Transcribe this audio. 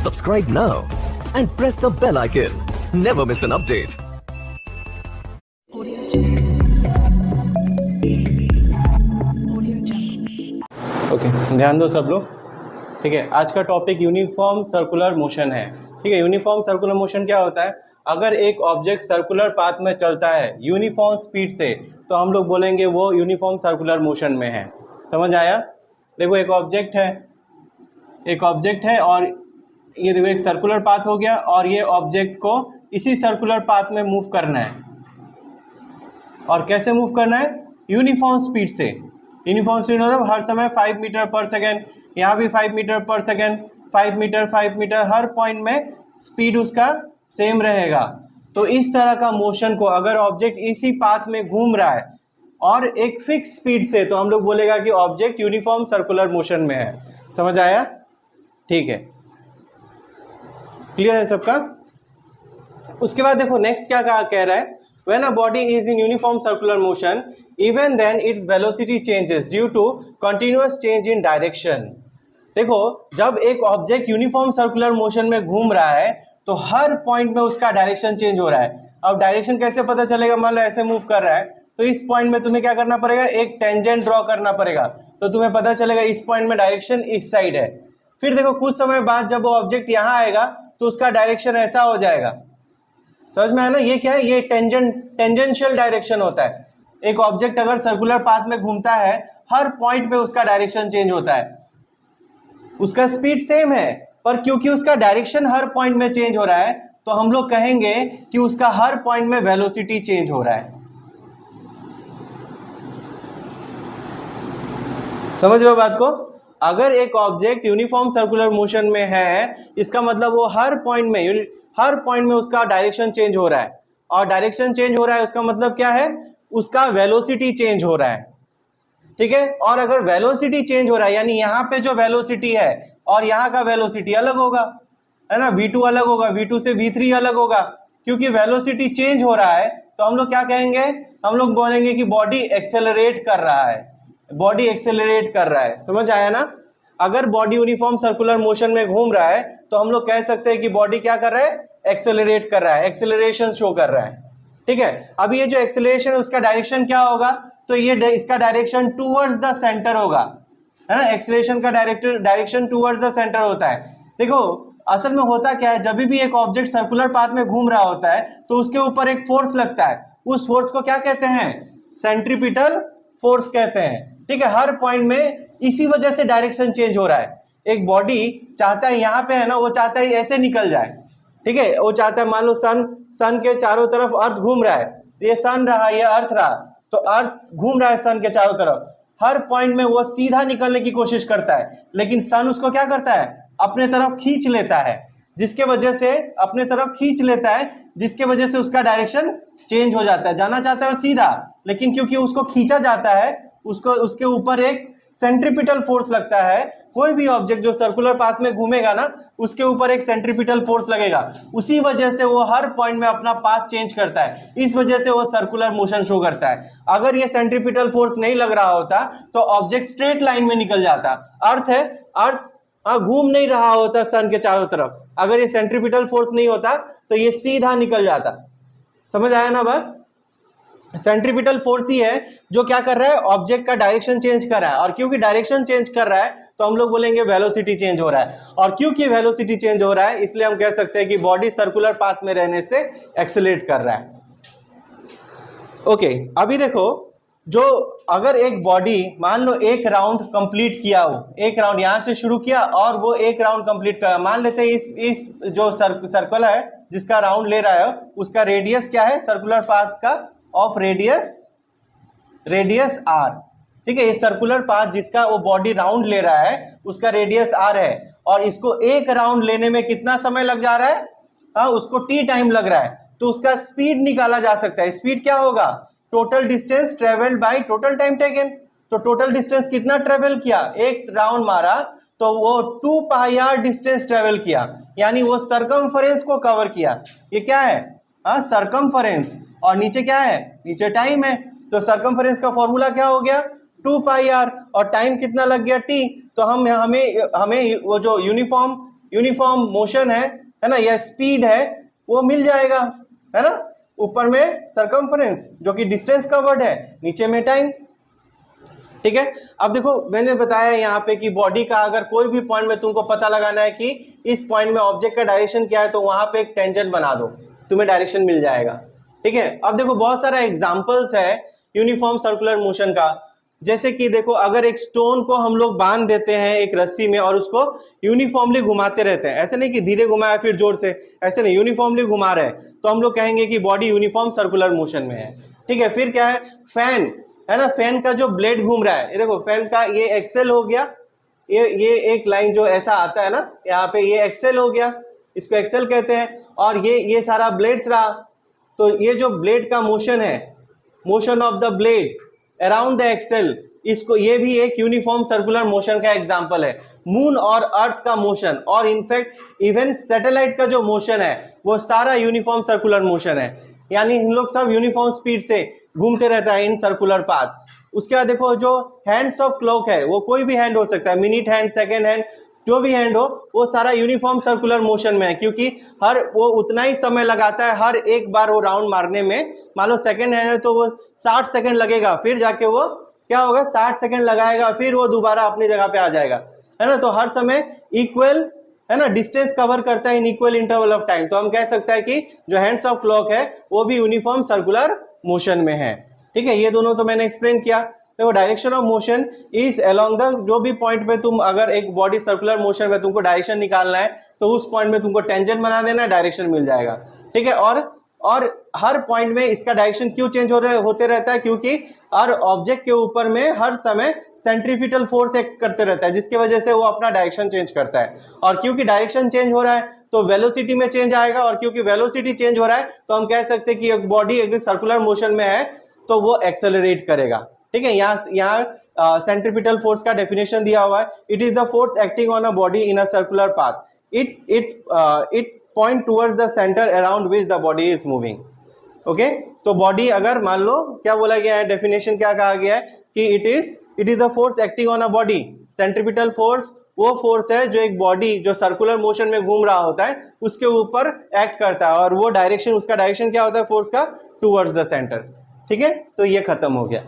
Subscribe now and press the bell icon. Never miss an update. Okay, ध्यान दो सब लोग। ठीक है, आज का टॉपिक यूनिफॉर्म सर्कुलर मोशन है। ठीक है, यूनिफॉर्म सर्कुलर मोशन क्या होता है? अगर एक ऑब्जेक्ट सर्कुलर पाथ में चलता है यूनिफॉर्म स्पीड से, तो हम लोग बोलेंगे वो यूनिफॉर्म सर्कुलर मोशन में है। समझ आया? देखो, एक ऑब्जेक्ट है और ये देखो एक सर्कुलर पाथ हो गया, और ये ऑब्जेक्ट को इसी सर्कुलर पाथ में मूव करना है। और कैसे मूव करना है? यूनिफॉर्म स्पीड से। यूनिफॉर्म स्पीड मतलब हर समय 5 मीटर पर सेकेंड, यहाँ भी 5 मीटर पर सेकेंड, 5 मीटर, हर पॉइंट में स्पीड उसका सेम रहेगा। तो इस तरह का मोशन को अगर ऑब्जेक्ट इसी पाथ में घूम रहा है और एक फिक्स स्पीड से, तो हम लोग बोलेगा कि ऑब्जेक्ट यूनिफॉर्म सर्कुलर मोशन में है। समझ आया? ठीक है, क्लियर है सबका? उसके बाद देखो नेक्स्ट क्या कह रहा है, when a body is in uniform circular motion, even then its velocity changes due to continuous change in direction. देखो, जब एक ऑब्जेक्ट यूनिफॉर्म सर्कुलर मोशन में घूम रहा है तो हर पॉइंट में उसका डायरेक्शन चेंज हो रहा है। अब डायरेक्शन कैसे पता चलेगा? मान लो ऐसे मूव कर रहा है, तो इस पॉइंट में तुम्हें क्या करना पड़ेगा? एक टेंजेंट ड्रॉ करना पड़ेगा, तो तुम्हें पता चलेगा इस पॉइंट में डायरेक्शन इस साइड है। फिर देखो कुछ समय बाद जब वो ऑब्जेक्ट यहाँ आएगा तो उसका डायरेक्शन ऐसा हो जाएगा। समझ में आया ना? ये क्या है? ये टेंजेंशियल डायरेक्शन होता है। एक ऑब्जेक्ट अगर सर्कुलर पाथ में घूमता है, हर पॉइंट पे उसका डायरेक्शन चेंज होता है। उसका स्पीड सेम है, पर क्योंकि उसका डायरेक्शन हर पॉइंट में चेंज हो रहा है, तो हम लोग कहेंगे कि उसका हर पॉइंट में वेलोसिटी चेंज हो रहा है। समझ रहे हो बात को? अगर एक ऑब्जेक्ट यूनिफॉर्म सर्कुलर मोशन में है, इसका मतलब वो हर पॉइंट में उसका डायरेक्शन चेंज हो रहा है। और डायरेक्शन चेंज हो रहा है उसका मतलब क्या है? उसका वेलोसिटी चेंज हो रहा है। ठीक है, और अगर वेलोसिटी चेंज हो रहा है, यानी यहाँ पे जो वेलोसिटी है और यहाँ का वेलोसिटी अलग होगा, है ना? v2 अलग होगा, v2 से v3 अलग होगा। क्योंकि वेलोसिटी चेंज हो रहा है तो हम लोग क्या कहेंगे? हम लोग बोलेंगे कि बॉडी एक्सेलरेट कर रहा है। बॉडी एक्सेलरेट कर रहा है। समझ आया ना? अगर बॉडी यूनिफॉर्म सर्कुलर मोशन में घूम रहा है तो हम लोग कह सकते हैं कि बॉडी क्या कर रहा है? एक्सेलरेट कर रहा है, एक्सेलरेशन शो कर रहा है। ठीक है, अब ये जो एक्सेलरेशन है उसका डायरेक्शन क्या होगा? तो ये इसका डायरेक्शन टूवर्ड्स द सेंटर होगा, है ना? एक्सेलरेशन का डायरेक्शन टूवर्ड्स द सेंटर होता है। देखो, असल में होता क्या है, जब भी एक ऑब्जेक्ट सर्कुलर पाथ में घूम रहा होता है तो उसके ऊपर एक फोर्स लगता है। उस फोर्स को क्या कहते हैं? सेंट्रीपिटल फोर्स कहते हैं। ठीक है, हर पॉइंट में इसी वजह से डायरेक्शन चेंज हो रहा है। एक बॉडी चाहता है यहाँ पे है ना, वो चाहता है ऐसे निकल जाए। ठीक है, वो चाहता है, मान लो सन के चारों तरफ अर्थ घूम रहा है, ये सन रहा, ये अर्थ रहा, तो अर्थ घूम रहा है सन के चारों तरफ। हर पॉइंट में वो सीधा निकलने की कोशिश करता है, लेकिन सन उसको क्या करता है? अपने तरफ खींच लेता है, जिसके वजह से उसका डायरेक्शन चेंज हो जाता है। जाना चाहता है वो सीधा, लेकिन क्योंकि उसको खींचा जाता है, उसके ऊपर एक सेंट्रीपिटल फोर्स लगता है। कोई भी ऑब्जेक्ट जो सर्कुलर पाथ में घूमेगा ना, उसके ऊपर एक सेंट्रीपिटल फोर्स लगेगा। उसी वजह से वो हर पॉइंट में अपना पाथ चेंज करता है। इस वजह से वो सर्कुलर मोशन शो करता है। अगर ये सेंट्रीपिटल फोर्स नहीं लग रहा होता तो ऑब्जेक्ट स्ट्रेट लाइन में निकल जाता। अर्थ घूम नहीं रहा होता सन के चारों तरफ, अगर ये सेंट्रीपिटल फोर्स नहीं होता तो ये सीधा निकल जाता। समझ आया ना बात? सेंट्रीपिटल फोर्स ही है जो क्या कर रहा है? ऑब्जेक्ट का डायरेक्शन चेंज कर रहा है। और क्योंकि डायरेक्शन चेंज कर रहा है तो हम लोग बोलेंगे वेलोसिटी चेंज हो रहा है। और क्योंकि वेलोसिटी चेंज हो रहा है, इसलिए हम कह सकते हैं कि बॉडी सर्कुलर पाथ में रहने से एक्सेलरेट कर रहा है। ओके, अभी देखो, जो अगर एक बॉडी मान लो एक राउंड कंप्लीट किया हो, एक राउंड यहां से शुरू किया और वो एक राउंड कंप्लीट कर, मान लेते हैं इस जो सर्कल है जिसका राउंड ले रहा है, उसका रेडियस क्या है सर्कुलर पाथ का? Of radius R. ठीक है, ये सर्कुलर पाथ जिसका वो बॉडी राउंड ले रहा है उसका रेडियस आर है, और इसको एक राउंड लेने में कितना समय लग जा रहा है? उसको टी टाइम लग रहा है। तो उसका स्पीड निकाला जा सकता है। स्पीड क्या होगा? Total distance travelled by total time taken. तो टोटल डिस्टेंस कितना ट्रेवल किया? एक राउंड मारा तो वो 2 पाई आर डिस्टेंस ट्रेवल किया, यानी वो सरकमफरेंस को कवर किया। ये क्या है? सरकमफरेंस। और नीचे क्या है? नीचे टाइम है। तो सरकमफरेंस का फॉर्मूला क्या हो गया? 2 पाई आर। और टाइम कितना लग गया? टी। तो हमें वो जो यूनिफॉर्म यूनिफॉर्म मोशन है ना, या स्पीड है, वो मिल जाएगा, है ना। ऊपर में सरकमफरेंस जो कि डिस्टेंस कवर्ड है, नीचे में टाइम, ठीक है। अब देखो मैंने बताया यहाँ पे कि बॉडी का अगर कोई भी पॉइंट में तुमको पता लगाना है कि इस पॉइंट में ऑब्जेक्ट का डायरेक्शन क्या है, तो वहां पे एक टेंजेंट बना दो, तुम्हें डायरेक्शन मिल जाएगा, ठीक है। अब देखो बहुत सारा एग्जांपल्स है यूनिफॉर्म सर्कुलर मोशन का, जैसे कि देखो अगर एक स्टोन को हम लोग बांध देते हैं एक रस्सी में और उसको यूनिफॉर्मली घुमाते रहते हैं, ऐसे नहीं कि धीरे घुमाया फिर जोर से, ऐसे नहीं, यूनिफॉर्मली घुमा रहे हैं, तो हम लोग कहेंगे कि बॉडी यूनिफॉर्म सर्कुलर मोशन में है, ठीक है। फिर क्या है, फैन है ना, फैन का जो ब्लेड घूम रहा है, ये देखो फैन का ये एक्सेल हो गया, ये एक लाइन जो ऐसा आता है ना यहाँ पे, ये एक्सेल हो गया, इसको एक्सेल कहते हैं, और ये सारा ब्लेड्स रहा, तो ये जो ब्लेड का मोशन है, motion of the blade around the axle, इसको ये भी एक यूनिफॉर्म सर्कुलर मोशन का एग्जांपल है। मून और अर्थ का मोशन और इनफैक्ट इवन सैटेलाइट का जो मोशन है वो सारा यूनिफॉर्म सर्कुलर मोशन है, यानी इन लोग सब यूनिफॉर्म स्पीड से घूमते रहता है इन सर्कुलर पाथ। उसके बाद देखो जो हैंड्स ऑफ क्लॉक है, वो कोई भी हैंड हो सकता है, मिनट हैंड, सेकेंड हैंड, जो भी हैंड हो, वो सारा यूनिफॉर्म सर्कुलर मोशन में है, क्योंकि वो उतना ही समय लगाता है हर एक बार वो राउंड मारने में। मान लो सेकेंड हैंड है तो वो 60 सेकेंड लगेगा, फिर जाके वो क्या होगा, 60 सेकेंड लगाएगा, फिर वो दोबारा अपनी जगह पे आ जाएगा, है ना। तो हर समय इक्वल, है ना, डिस्टेंस कवर करता है in equal interval of time, तो हम कह सकते हैं कि जो हैंड्स ऑफ क्लॉक है वो भी यूनिफॉर्म सर्कुलर मोशन में है, ठीक है। ये दोनों तो मैंने एक्सप्लेन किया। देखो direction of motion is along the, जो भी पॉइंट पे तुम अगर एक बॉडी सर्कुलर मोशन में तुमको डायरेक्शन निकालना है तो उस पॉइंट में तुमको टेंजेंट बना देना है, डायरेक्शन मिल जाएगा, ठीक है। और हर पॉइंट में इसका डायरेक्शन क्यों चेंज होते रहता है, क्योंकि हर ऑब्जेक्ट के ऊपर में हर समय सेंट्रीफ्यूगल फोर्स एक्ट करते रहता है, जिसकी वजह से वो अपना डायरेक्शन चेंज करता है, और क्योंकि डायरेक्शन चेंज हो रहा है तो वेलोसिटी में चेंज आएगा, और क्योंकि वेलोसिटी चेंज हो रहा है तो हम कह सकते हैं कि एक बॉडी अगर सर्कुलर मोशन में है तो वो एक्सेलरेट करेगा, ठीक है। यहाँ सेंट्रीपिटल फोर्स का डेफिनेशन दिया हुआ है, it is the force acting on a body in a circular path, it point towards the centre around which the body is moving, okay. तो बॉडी अगर मान लो क्या बोला गया है, डेफिनेशन क्या कहा गया है कि it is the force acting on a body, centripetal force वो फोर्स है जो एक बॉडी जो सर्कुलर मोशन में घूम रहा होता है उसके ऊपर एक्ट करता है, और वो डायरेक्शन, उसका डायरेक्शन क्या होता है फोर्स का, टुवर्ड्स द सेंटर, ठीक है। तो ये खत्म हो गया।